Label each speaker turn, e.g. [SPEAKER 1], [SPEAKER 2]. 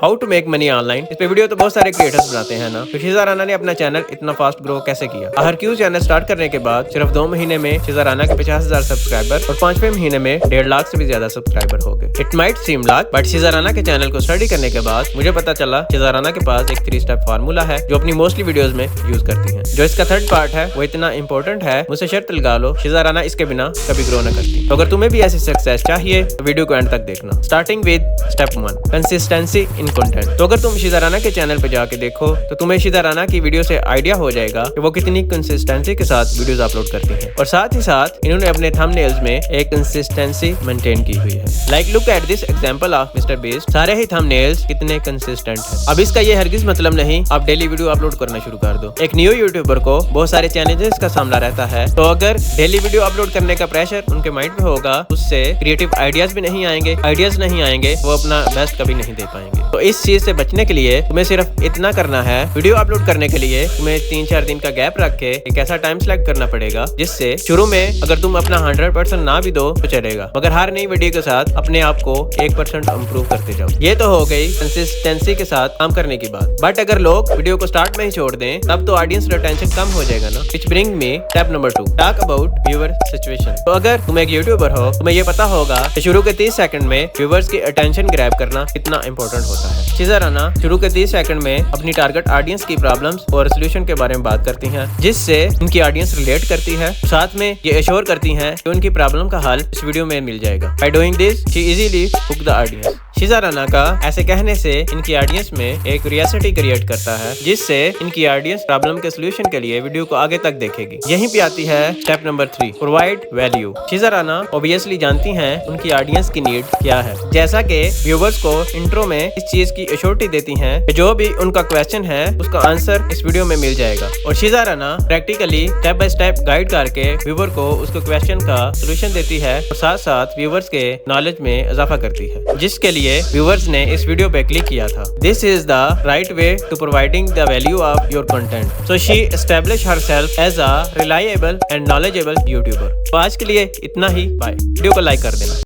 [SPEAKER 1] How to make money online. इस पे video तो बहुत सारे क्रिएटर्स बनाते हैं ना, तो शिजा राना ने अपना चैनल इतना फास्ट ग्रो कैसे किया। आखिर क्यों चैनल स्टार्ट करने के बाद सिर्फ 2 महीने में शिजा राना के 50,000 सब्सक्राइबर और 5वें महीने में 1.5 लाख से भी ज्यादा सब्सक्राइबर हो गए। It might seem like, but Shiza Rana के चैनल को स्टडी करने के बाद मुझे पता चला शिजा राना के पास एक 3 स्टेप फार्मूला है जो अपनी मोस्टली वीडियोस में यूज करती हैं। जो इसका थर्ड पार्ट है वो इतना इंपॉर्टेंट है, मुझसे शर्त लगा लो शिजा राना इसके बिना कभी ग्रो न करती। तो अगर तुम्हें भी ऐसी सक्सेस चाहिए तो वीडियो को एंड तक देखना। Starting with step 1, consistency in content. तो अगर तुम शिजा राना के चैनल पे जाके देखो तो तुम्हें शिजा राना की वीडियो से आइडिया हो जाएगा कि वो कितनी कंसिस्टेंसी के साथ वीडियोस अपलोड करती हैं, और साथ ही साथ इन्होंने अपने थंबनेल्स में एक कंसिस्टेंसी मेंटेन की हुई है। Like look at this example of mister beast. सारे ही थंबनेल्स कितने कंसिस्टेंट हैं। अब इसका ये हरगिज मतलब नहीं आप डेली वीडियो अपलोड करना शुरू कर दो। एक न्यू यूट्यूबर को बहुत सारे चैलेंजेस का सामना रहता है, तो अगर डेली वीडियो अपलोड करने का प्रेशर उनके माइंड में होगा, उससे क्रिएटिव आइडियाज भी नहीं आएंगे, वो अपना बेस्ट कभी नहीं दे पाएंगे। तो इस चीज से बचने के लिए तुम्हें सिर्फ इतना करना है, वीडियो अपलोड करने के लिए तुम्हें 3-4 दिन का गैप रख के एक ऐसा टाइम सेलेक्ट करना पड़ेगा जिससे शुरू में अगर तुम अपना 100% ना भी दो तो चलेगा, मगर हर नई वीडियो के साथ अपने आप को 1% इंप्रूव करते जाओ। ये तो हो गई कंसिस्टेंसी के साथ काम करने की बात। बट अगर लोग वीडियो को स्टार्ट में ही छोड़ दें तब तो ऑडियंस रिटेंशन कम हो जाएगा ना। Which bring me step number 2, talk about viewer situation. तो अगर तुम एक यूट्यूबर हो, तुम्हें ये पता होगा कि शुरू के 30 सेकंड में व्यूअर्स की अटेंशन ग्रैब करना कितना इंपॉर्टेंट होता है। शिजा राना शुरू के 30 सेकंड में अपनी टारगेट ऑडियंस की प्रॉब्लम्स और सोल्यूशन के बारे में बात करती हैं, जिससे उनकी ऑडियंस रिलेट करती है। साथ में ये एश्योर करती हैं कि उनकी प्रॉब्लम का हल इस वीडियो में मिल जाएगा। By doing this she easily hook the audience. Shiza Rana का ऐसे कहने से इनकी ऑडियंस में एक क्यूरियोसिटी क्रिएट करता है, जिससे इनकी ऑडियंस प्रॉब्लम के सोल्यूशन के लिए वीडियो को आगे तक देखेगी। यहीं पे आती है step number 3, provide value. शिजा Rana obviously जानती हैं उनकी ऑडियंस की नीड क्या है, जैसा कि व्यूवर्स को इंट्रो में इस चीज की एश्योरिटी देती हैं कि जो भी उनका क्वेश्चन है उसका आंसर इस वीडियो में मिल जाएगा। और Shiza Rana practically step by step guide करके व्यूवर को उसके क्वेश्चन का सोल्यूशन देती है, और साथ साथ व्यूवर्स के नॉलेज में इजाफा करती है, जिसके लिए व्यूवर्स ने इस वीडियो पे क्लिक किया था। This is the right way to providing the value of your content. So she establish herself as a reliable and knowledgeable YouTuber. तो आज के लिए इतना ही, बाय। वीडियो को लाइक कर देना।